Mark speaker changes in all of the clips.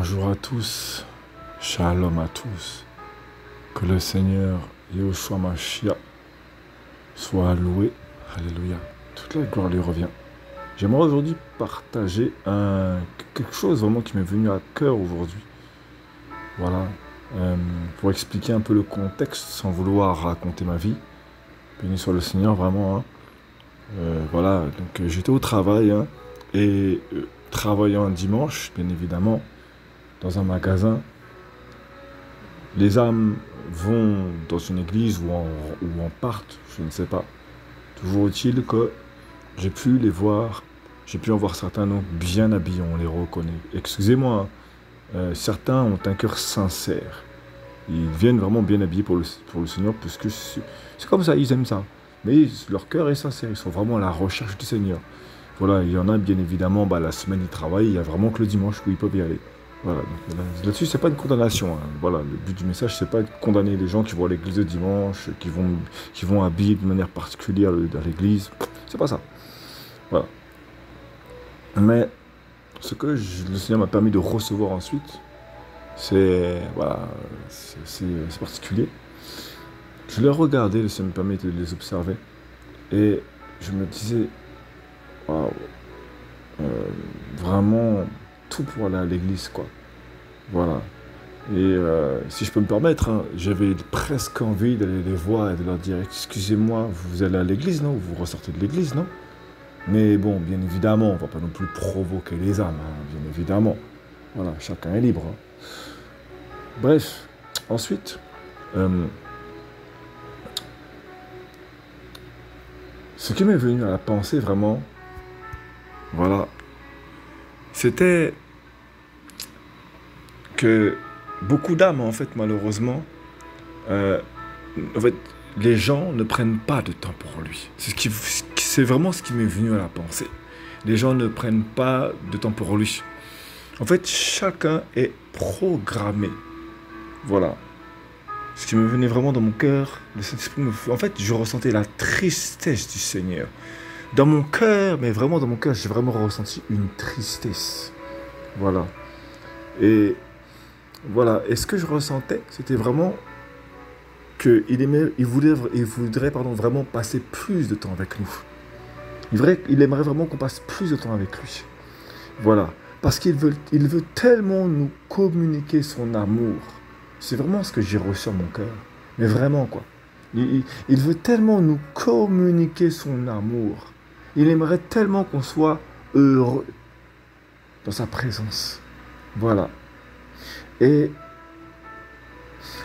Speaker 1: Bonjour à tous, shalom à tous, que le Seigneur Yahushua Mashiach soit loué, alléluia, toute la gloire lui revient. J'aimerais aujourd'hui partager quelque chose vraiment qui m'est venu à cœur aujourd'hui, voilà, pour expliquer un peu le contexte sans vouloir raconter ma vie, béni soit le Seigneur vraiment, hein. Voilà, donc j'étais au travail, hein, et travaillant un dimanche, bien évidemment, dans un magasin, les âmes vont dans une église ou en partent, je ne sais pas. Toujours est-il que j'ai pu les voir, j'ai pu en voir certains donc bien habillés, on les reconnaît. Excusez-moi, certains ont un cœur sincère. Ils viennent vraiment bien habillés pour le Seigneur, parce que c'est comme ça, ils aiment ça. Mais leur cœur est sincère, ils sont vraiment à la recherche du Seigneur. Voilà, il y en a bien évidemment, la semaine ils travaillent, il n'y a vraiment que le dimanche où ils peuvent y aller. Voilà, là-dessus, c'est pas une condamnation, hein. Voilà, le but du message, c'est pas de condamner les gens qui vont à l'église le dimanche, qui vont habiller de manière particulière à l'église. C'est pas ça. Voilà. Mais ce que le Seigneur m'a permis de recevoir ensuite, c'est particulier. Je les regardais, le Seigneur me permet de les observer, et je me disais, waouh, vraiment tout pour aller à l'église, quoi. Voilà. Et si je peux me permettre, hein, j'avais presque envie d'aller les voir et de leur dire, excusez-moi, vous allez à l'église, non? Vous ressortez de l'église, non? Mais bon, bien évidemment, on ne va pas non plus provoquer les âmes, hein, bien évidemment. Voilà, chacun est libre, hein. Bref, ensuite, ce qui m'est venu à la pensée vraiment, voilà, c'était que beaucoup d'âmes, en fait, malheureusement, en fait, les gens ne prennent pas de temps pour lui. C'est vraiment ce qui m'est venu à la pensée. Les gens ne prennent pas de temps pour lui. En fait, chacun est programmé. Voilà. Ce qui me venait vraiment dans mon cœur, en fait, je ressentais la tristesse du Seigneur. Dans mon cœur, mais vraiment dans mon cœur, j'ai vraiment ressenti une tristesse. Voilà. Et voilà. Et ce que je ressentais, c'était vraiment qu'il voudrait vraiment passer plus de temps avec nous. Il aimerait vraiment qu'on passe plus de temps avec lui. Voilà. Parce qu'il veut tellement nous communiquer son amour. C'est vraiment ce que j'ai reçu en mon cœur. Mais vraiment, quoi. Il veut tellement nous communiquer son amour. Il aimerait tellement qu'on soit heureux dans sa présence. Voilà. Et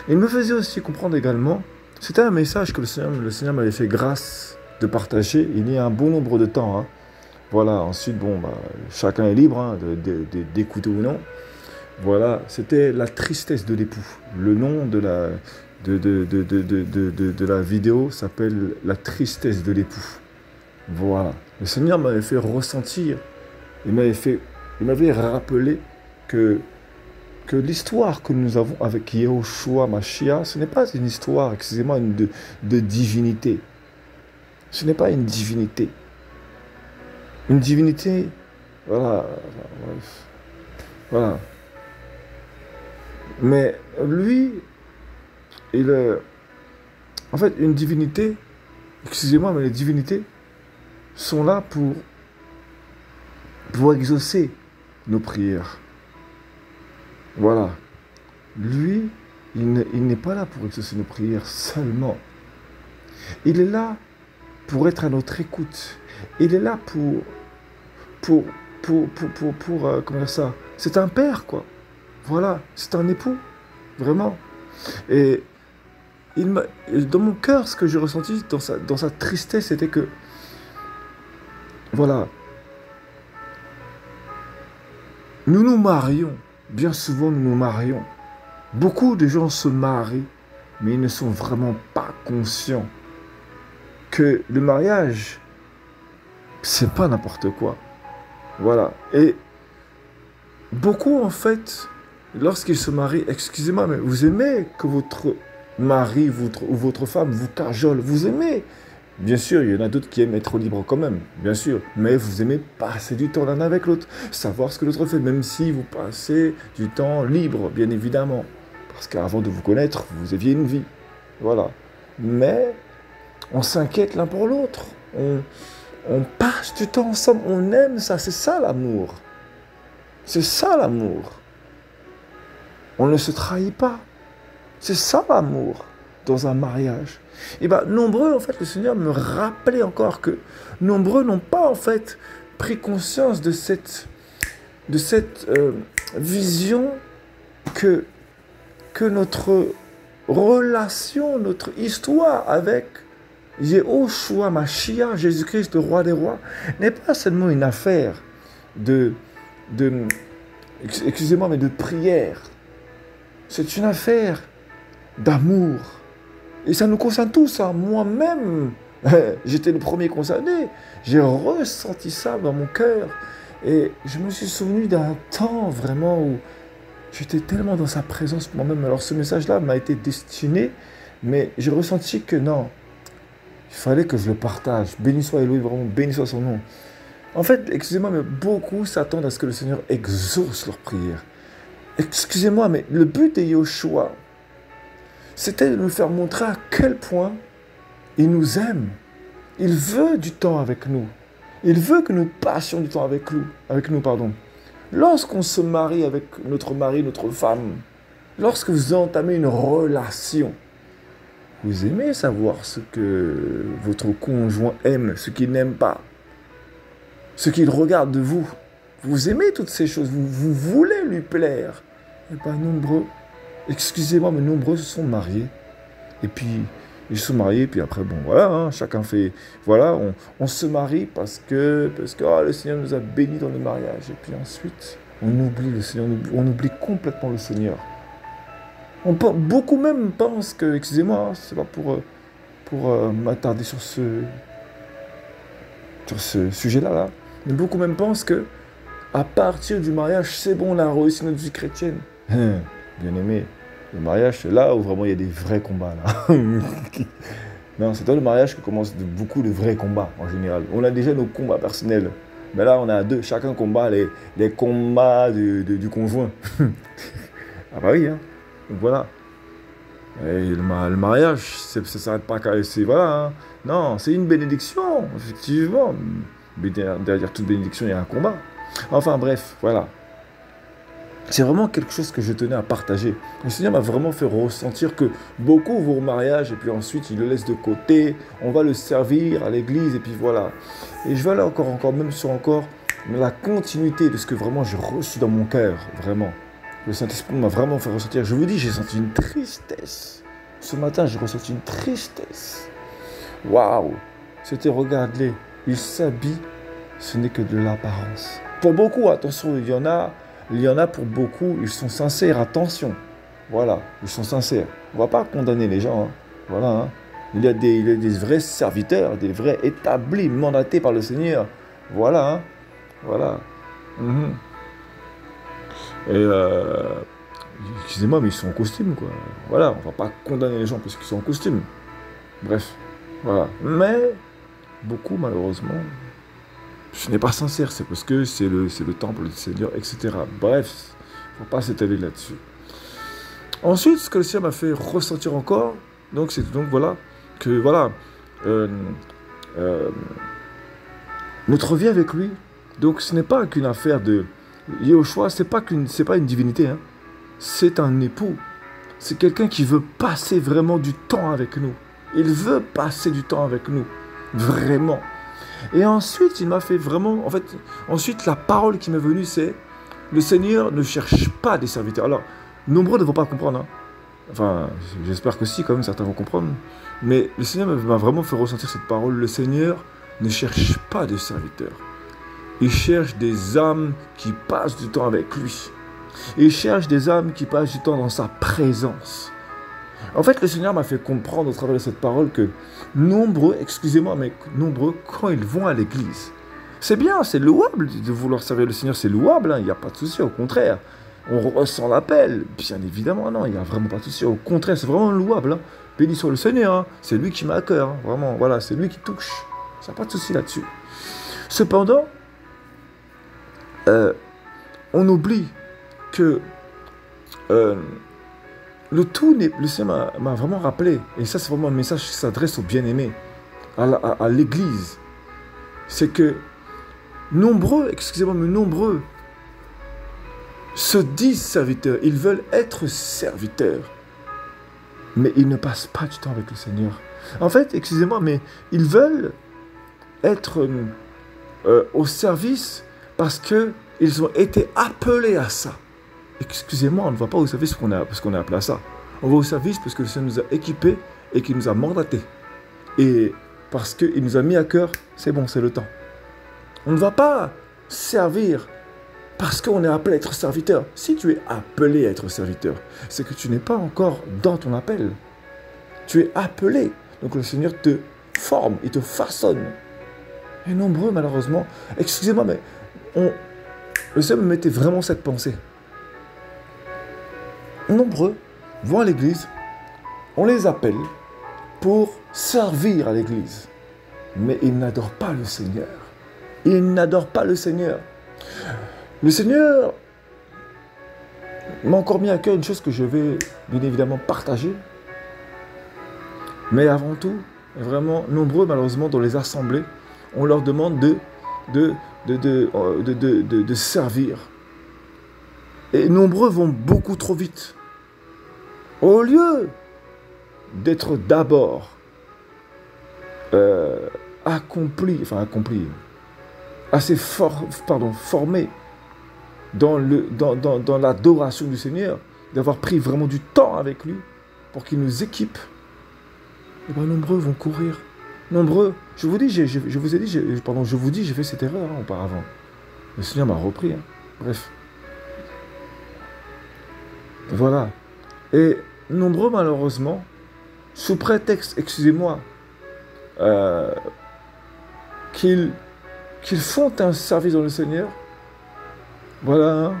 Speaker 1: il me faisait aussi comprendre également, c'était un message que le Seigneur m'avait fait grâce de partager il y a un bon nombre de temps, hein. Voilà, ensuite, chacun est libre, hein, d'écouter ou non. Voilà, c'était la tristesse de l'époux. Le nom de la vidéo s'appelle La tristesse de l'époux. Voilà. Le Seigneur m'avait fait ressentir, il m'avait rappelé que l'histoire que nous avons avec Yahushua Mashiach, ce n'est pas une histoire, excusez-moi, de divinité. Ce n'est pas une divinité. Une divinité, voilà. Voilà. Mais lui, en fait, une divinité, excusez-moi, mais les divinités sont là pour exaucer nos prières. Voilà. Lui, il n'est pas là pour exaucer nos prières seulement. Il est là pour être à notre écoute. Il est là comment dire ça? C'est un père, quoi. Voilà, c'est un époux, vraiment. Et dans mon cœur, ce que j'ai ressenti dans sa tristesse, c'était que, voilà, nous nous marions. Bien souvent, nous nous marions. Beaucoup de gens se marient, mais ils ne sont vraiment pas conscients que le mariage, c'est pas n'importe quoi. Voilà. Et beaucoup, en fait, lorsqu'ils se marient, excusez-moi, mais vous aimez que votre mari ou votre femme vous cajole. Vous aimez Bien sûr, il y en a d'autres qui aiment être libres quand même, bien sûr. Mais vous aimez passer du temps l'un avec l'autre. Savoir ce que l'autre fait, même si vous passez du temps libre, bien évidemment. Parce qu'avant de vous connaître, vous aviez une vie. Voilà. Mais on s'inquiète l'un pour l'autre. On passe du temps ensemble. On aime ça. C'est ça l'amour. C'est ça l'amour. On ne se trahit pas. C'est ça l'amour dans un mariage. Et bien, nombreux, en fait, le Seigneur me rappelait encore que nombreux n'ont pas, en fait, pris conscience de cette vision que notre relation, notre histoire avec Yehoshua Mashiach, Jésus-Christ, le roi des rois, n'est pas seulement une affaire excusez-moi, mais de prière. C'est une affaire d'amour. Et ça nous concerne tous. Hein. Moi-même, j'étais le premier concerné. J'ai ressenti ça dans mon cœur. Et je me suis souvenu d'un temps vraiment où j'étais tellement dans sa présence moi-même. Alors ce message-là m'a été destiné, mais j'ai ressenti que non, il fallait que je le partage. Béni soit Elohim, vraiment, béni soit son nom. En fait, excusez-moi, mais beaucoup s'attendent à ce que le Seigneur exauce leurs prières. Excusez-moi, mais le but de Yehoshua, c'était de nous faire montrer à quel point il nous aime. Il veut du temps avec nous. Il veut que nous passions du temps avec nous. Lorsqu'on se marie avec notre mari, notre femme, lorsque vous entamez une relation, vous aimez savoir ce que votre conjoint aime, ce qu'il n'aime pas, ce qu'il regarde de vous. Vous aimez toutes ces choses, vous voulez lui plaire. Et bien nombreux, excusez-moi, mais nombreux se sont mariés. Et puis, ils se sont mariés, puis après, bon, voilà, hein, chacun fait... Voilà, on se marie parce que le Seigneur nous a bénis dans le mariage. Et puis ensuite, on oublie le Seigneur, on oublie complètement le Seigneur. Beaucoup même pensent que, excusez-moi, hein, c'est pas pour m'attarder sur ce sujet-là, là, mais beaucoup même pensent que à partir du mariage, c'est bon, on a réussi notre vie chrétienne. Bien aimé, le mariage, c'est là où vraiment il y a des vrais combats. Là. Non, c'est dans le mariage que commencent beaucoup de vrais combats, en général. On a déjà nos combats personnels. Mais là, on a deux. Chacun combat les combats du conjoint. Ah bah oui, hein. Donc voilà. Et le mariage, ça ne s'arrête pas qu'à... Voilà, hein. Non, c'est une bénédiction, effectivement. Mais derrière toute bénédiction, il y a un combat. Enfin bref, voilà. C'est vraiment quelque chose que je tenais à partager. Le Seigneur m'a vraiment fait ressentir que beaucoup vont au mariage et puis ensuite ils le laissent de côté. On va le servir à l'église et puis voilà. Et je vais aller encore même sur la continuité de ce que vraiment j'ai reçu dans mon cœur, vraiment. Le Saint-Esprit m'a vraiment fait ressentir. Je vous dis, j'ai senti une tristesse. Ce matin, j'ai ressenti une tristesse. Waouh! C'était, regarde-les, ils s'habillent, ce n'est que de l'apparence. Pour beaucoup, attention, il y en a pour beaucoup, ils sont sincères, attention. Voilà, ils sont sincères. On ne va pas condamner les gens. Hein. Voilà. Hein. Il y a des vrais serviteurs, des vrais établis, mandatés par le Seigneur. Voilà. Hein. Voilà. Et excusez-moi, mais ils sont en costume, quoi. Voilà, on ne va pas condamner les gens parce qu'ils sont en costume. Bref, voilà. Mais beaucoup, malheureusement, ce n'est pas sincère, c'est parce que c'est le temple du Seigneur, etc. Bref, il ne faut pas s'étaler là-dessus. Ensuite, ce que le Seigneur m'a fait ressentir encore, c'est voilà, que voilà, notre vie avec lui, donc ce n'est pas qu'une affaire de Yehoshua, c'est pas une divinité, hein. C'est un époux, c'est quelqu'un qui veut passer vraiment du temps avec nous. Il veut passer du temps avec nous, vraiment. Et ensuite, il m'a fait vraiment... En fait, ensuite, la parole qui m'est venue, c'est... Le Seigneur ne cherche pas des serviteurs. Alors, nombreux ne vont pas comprendre. Hein. Enfin, j'espère que si, quand même, certains vont comprendre. Mais le Seigneur m'a vraiment fait ressentir cette parole. Le Seigneur ne cherche pas des serviteurs. Il cherche des âmes qui passent du temps avec lui. Il cherche des âmes qui passent du temps dans sa présence. En fait, le Seigneur m'a fait comprendre au travers de cette parole que nombreux, excusez-moi, mais nombreux, quand ils vont à l'église, c'est bien, c'est louable de vouloir servir le Seigneur, c'est louable, hein, il n'y a pas de souci, au contraire. on ressent l'appel. Bien évidemment, non, il n'y a vraiment pas de souci. Au contraire, c'est vraiment louable. Hein. Béni soit le Seigneur. Hein. C'est lui qui m'a à cœur. Hein. Vraiment, voilà, c'est lui qui touche. Il n'y a pas de souci là-dessus. Cependant, on oublie que le tout, le Seigneur m'a vraiment rappelé, et ça c'est vraiment un message qui s'adresse aux bien-aimés, à l'Église, c'est que nombreux, excusez-moi, mais nombreux se disent serviteurs, ils veulent être serviteurs, mais ils ne passent pas du temps avec le Seigneur. En fait, excusez-moi, mais ils veulent être au service parce qu'ils ont été appelés à ça. Excusez-moi, on ne va pas au service parce qu'on est appelé à ça. On va au service parce que le Seigneur nous a équipés et qu'il nous a mandatés. Et parce qu'il nous a mis à cœur, c'est bon, c'est le temps. On ne va pas servir parce qu'on est appelé à être serviteur. Si tu es appelé à être serviteur, c'est que tu n'es pas encore dans ton appel. Tu es appelé. Donc le Seigneur te forme, il te façonne. Et nombreux, malheureusement, excusez-moi, mais le Seigneur me mettait vraiment cette pensée. Nombreux vont à l'église, on les appelle pour servir à l'église. Mais ils n'adorent pas le Seigneur. Ils n'adorent pas le Seigneur. Le Seigneur m'a encore mis à cœur une chose que je vais bien évidemment partager. Mais avant tout, vraiment nombreux malheureusement dans les assemblées, on leur demande de servir. Et nombreux vont beaucoup trop vite. Au lieu d'être d'abord formés dans l'adoration du Seigneur, d'avoir pris vraiment du temps avec lui pour qu'il nous équipe, et bien nombreux vont courir. Nombreux, je vous dis, j'ai fait cette erreur auparavant. Le Seigneur m'a repris. Hein. Bref. Voilà. Et nombreux, malheureusement, sous prétexte, excusez-moi, qu'ils font un service dans le Seigneur, voilà,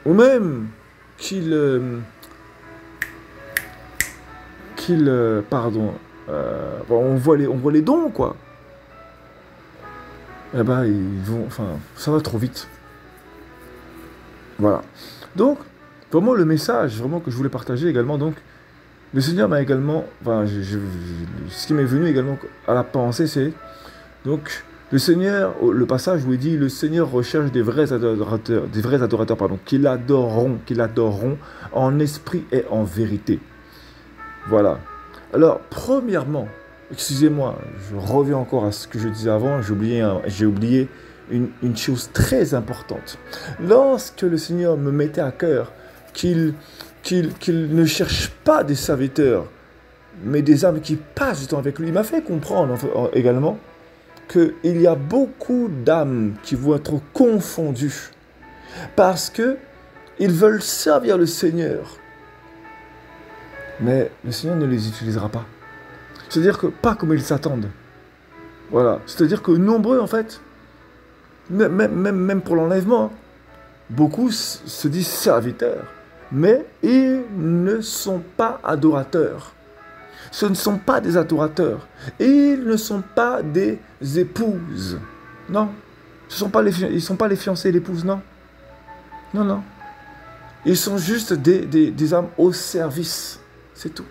Speaker 1: ou même on voit les dons, quoi. Eh ben, ça va trop vite. Voilà. Donc, vraiment le message vraiment que je voulais partager également, donc, le Seigneur m'a également, ce qui m'est venu également à la pensée, c'est, donc, le Seigneur, le passage où il dit, le Seigneur recherche des vrais adorateurs, qui l'adoreront en esprit et en vérité. Voilà. Alors, premièrement, excusez-moi, je reviens encore à ce que je disais avant, j'ai oublié une chose très importante. Lorsque le Seigneur me mettait à cœur qu'il ne cherche pas des serviteurs, mais des âmes qui passent du temps avec lui, il m'a fait comprendre également qu'il y a beaucoup d'âmes qui vont être confondues parce qu'ils veulent servir le Seigneur. Mais le Seigneur ne les utilisera pas. C'est-à-dire que pas comme ils s'attendent. Voilà. C'est-à-dire que nombreux, en fait, même pour l'enlèvement, hein, beaucoup se disent serviteurs, mais ils ne sont pas adorateurs. Ce ne sont pas des adorateurs. Ils ne sont pas des épouses. Non. Ils ne sont pas les fiancés et l'épouse, non. Non, non. Ils sont juste des âmes au service. C'est tout.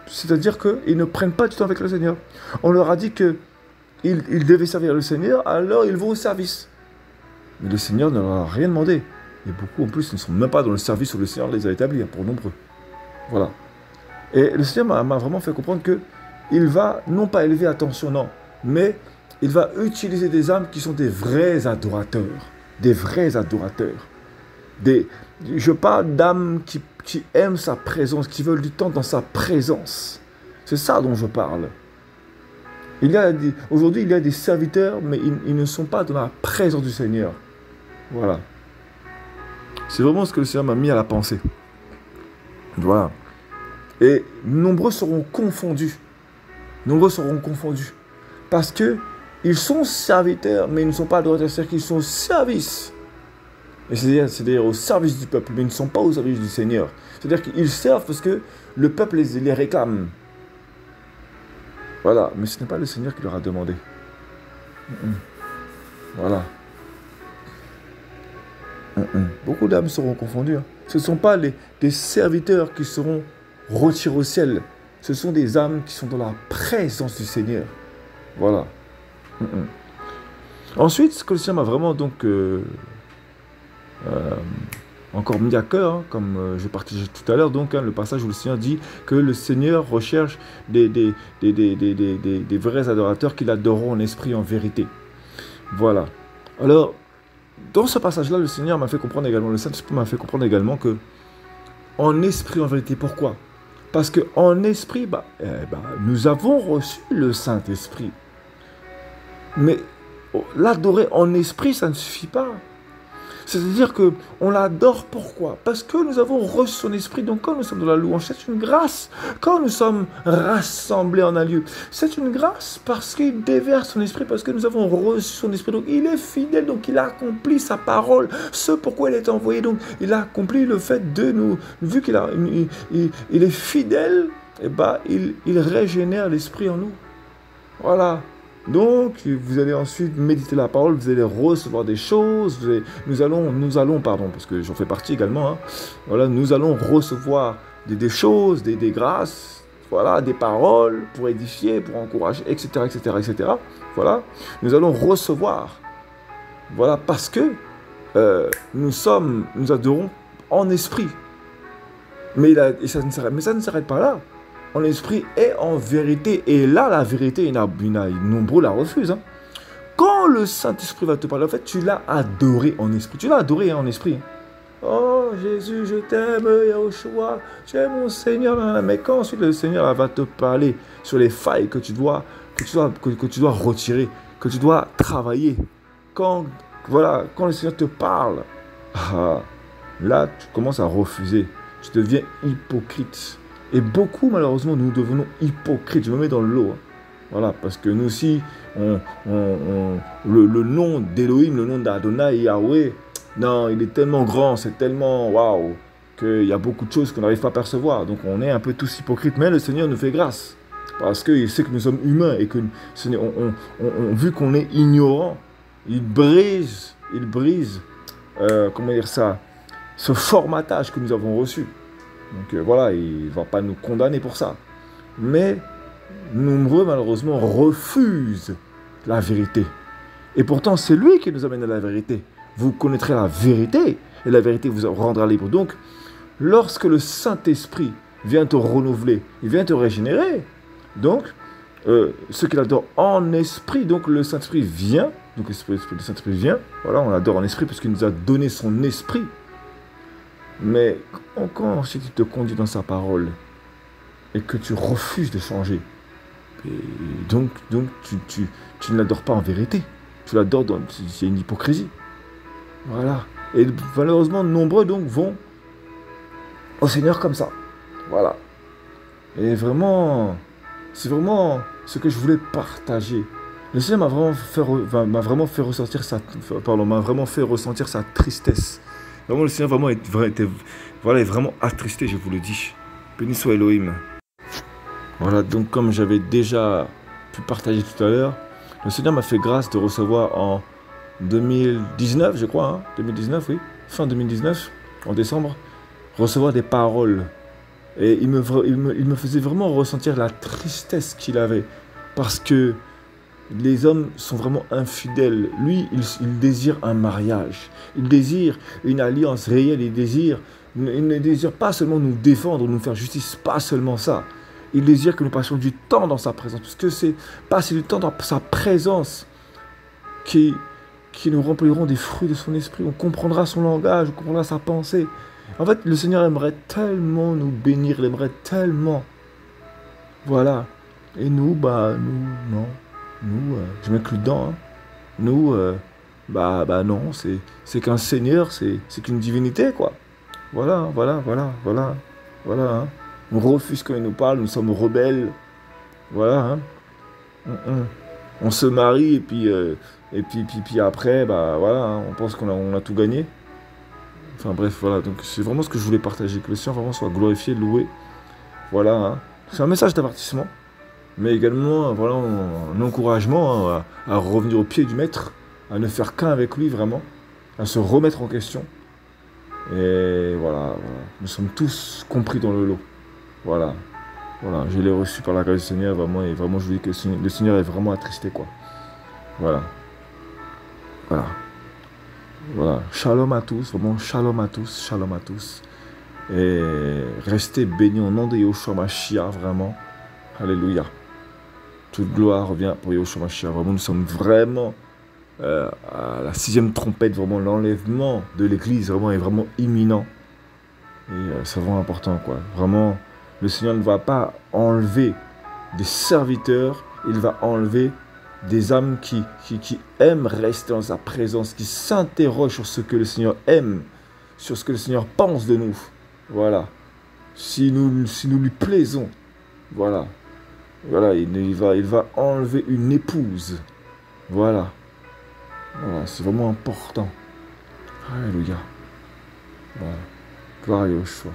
Speaker 1: C'est-à-dire qu'ils ne prennent pas du temps avec le Seigneur. On leur a dit qu'ils devaient servir le Seigneur, alors ils vont au service. Mais le Seigneur ne leur a rien demandé. Et beaucoup en plus ne sont même pas dans le service où le Seigneur les a établis, pour nombreux. Voilà. Et le Seigneur m'a vraiment fait comprendre qu'il va non pas élever, attention, non, mais il va utiliser des âmes qui sont des vrais adorateurs. Des vrais adorateurs. Je parle d'âmes qui aiment sa présence, qui veulent du temps dans sa présence. C'est ça dont je parle. Aujourd'hui, il y a des serviteurs, mais ils ne sont pas dans la présence du Seigneur. Voilà. C'est vraiment ce que le Seigneur m'a mis à la pensée. Voilà. Et nombreux seront confondus. Nombreux seront confondus. Parce que Ils sont serviteurs, mais ils ne sont pas adorateurs, c'est-à-dire qu'ils sont au service. Et c'est-à-dire au service du peuple, mais ils ne sont pas au service du Seigneur. C'est-à-dire qu'ils servent parce que le peuple les réclame. Voilà, mais ce n'est pas le Seigneur qui leur a demandé. Voilà. Beaucoup d'âmes seront confondues. Hein. Ce ne sont pas des serviteurs qui seront retirés au ciel. Ce sont des âmes qui sont dans la présence du Seigneur. Voilà. Ensuite, ce que le Seigneur m'a vraiment donc encore mis à cœur, hein, comme je partageais tout à l'heure, donc le passage où le Seigneur dit que le Seigneur recherche des vrais adorateurs qui l'adoreront en esprit et en vérité. Voilà. Alors, dans ce passage-là, le Seigneur m'a fait comprendre également, le Saint-Esprit m'a fait comprendre également que en esprit, en vérité, pourquoi? Parce qu'en esprit, nous avons reçu le Saint-Esprit. Mais l'adorer en esprit, ça ne suffit pas. C'est-à-dire qu'on l'adore pourquoi? Parce que nous avons reçu son esprit. Donc quand nous sommes dans la louange, c'est une grâce. Quand nous sommes rassemblés en un lieu, c'est une grâce parce qu'il déverse son esprit, parce que nous avons reçu son esprit. Donc il est fidèle, donc il a accompli sa parole, ce pourquoi il est envoyé. Donc il a accompli le fait de nous, vu qu'il est fidèle, il régénère l'esprit en nous. Voilà. Donc, vous allez ensuite méditer la parole, vous allez recevoir des choses, nous allons, parce que j'en fais partie également, hein, voilà, nous allons recevoir des choses, des grâces, voilà, des paroles pour édifier, pour encourager, etc., etc., etc. Voilà, nous allons recevoir, voilà, parce que nous adorons en esprit. Mais ça ne s'arrête pas là. En esprit et en vérité. Et là, la vérité, nombreux la refusent. Hein. Quand le Saint-Esprit va te parler, en fait, tu l'as adoré en esprit. Tu l'as adoré en esprit. Oh, Jésus, je t'aime, Yahushua, tu es mon Seigneur. Mais quand ensuite le Seigneur va te parler sur les failles que tu dois retirer, que tu dois travailler, quand le Seigneur te parle, là, tu commences à refuser. Tu deviens hypocrite. Et beaucoup, malheureusement, nous devenons hypocrites. Je me mets dans le lot. Hein. Voilà, parce que nous aussi, le nom d'Elohim, le nom d'Adonai, Yahweh, non, il est tellement grand, c'est tellement waouh, qu'il y a beaucoup de choses qu'on n'arrive pas à percevoir. Donc on est un peu tous hypocrites, mais le Seigneur nous fait grâce. Parce qu'il sait que nous sommes humains et que vu qu'on est ignorant, il brise, comment dire ça, ce formatage que nous avons reçu. Donc voilà, il ne va pas nous condamner pour ça. Mais nombreux, malheureusement, refusent la vérité. Et pourtant, c'est lui qui nous amène à la vérité. Vous connaîtrez la vérité, et la vérité vous rendra libre. Donc, lorsque le Saint-Esprit vient te renouveler, il vient te régénérer. Donc, ce qu'il adore en esprit, donc le Saint-Esprit vient. Donc, le Saint-Esprit vient. Voilà, on l'adore en esprit parce qu'il nous a donné son esprit. Mais quand ensuite il te conduit dans sa parole et que tu refuses de changer, et donc tu ne l'adores pas en vérité. Tu l'adores, c'est une hypocrisie. Voilà. Et malheureusement, nombreux donc vont au Seigneur comme ça. Voilà. Et vraiment, c'est vraiment ce que je voulais partager. Le Seigneur m'a vraiment fait ressentir sa tristesse. Vraiment, le Seigneur vraiment est vraiment attristé, je vous le dis. Béni soit Elohim. Voilà, donc comme j'avais déjà pu partager tout à l'heure, le Seigneur m'a fait grâce de recevoir en 2019, je crois, hein, 2019, oui, fin 2019, en décembre, recevoir des paroles. Et il me faisait vraiment ressentir la tristesse qu'il avait. Parce que les hommes sont vraiment infidèles. Lui, il désire un mariage. Il désire une alliance réelle. Il ne désire pas seulement nous défendre, nous faire justice. Pas seulement ça. Il désire que nous passions du temps dans sa présence. Parce que c'est passer du temps dans sa présence qui nous rempliront des fruits de son esprit. On comprendra son langage, on comprendra sa pensée. En fait, le Seigneur aimerait tellement nous bénir. Il aimerait tellement. Voilà. Et nous, non. Nous, je m'inclus dedans, hein. Nous, non, c'est qu'un Seigneur, c'est qu'une divinité, quoi. Voilà. Hein. On refuse quand il nous parle, nous sommes rebelles. Voilà, hein. On se marie et puis après, bah voilà, hein, on pense qu'on a tout gagné. Enfin bref, voilà, donc c'est vraiment ce que je voulais partager, que le Seigneur vraiment soit glorifié, loué. Voilà, hein. C'est un message d'avertissement, mais également voilà, un encouragement, hein, à revenir au pied du Maître, à ne faire qu'un avec lui vraiment, à se remettre en question. Et voilà, nous sommes tous compris dans le lot. Voilà, voilà, je l'ai reçu par la grâce du Seigneur vraiment, et vraiment je vous dis que le Seigneur est vraiment attristé, quoi. Voilà, voilà, voilà. Shalom à tous, vraiment shalom à tous, shalom à tous. Et restez bénis au nom de Yahushua Mashiach, vraiment. Alléluia. Toute gloire revient pour Yahushua Mashiach. Vraiment, nous sommes vraiment à la 6e trompette. Vraiment, l'enlèvement de l'Église vraiment est vraiment imminent. Et c'est vraiment important, quoi. Vraiment, le Seigneur ne va pas enlever des serviteurs. Il va enlever des âmes qui aiment rester dans sa présence, qui s'interrogent sur ce que le Seigneur aime, sur ce que le Seigneur pense de nous. Voilà. Si nous lui plaisons, voilà. Voilà, il va enlever une épouse. Voilà. Voilà, c'est vraiment important. Alléluia. Voilà. Gloire à Yahushua.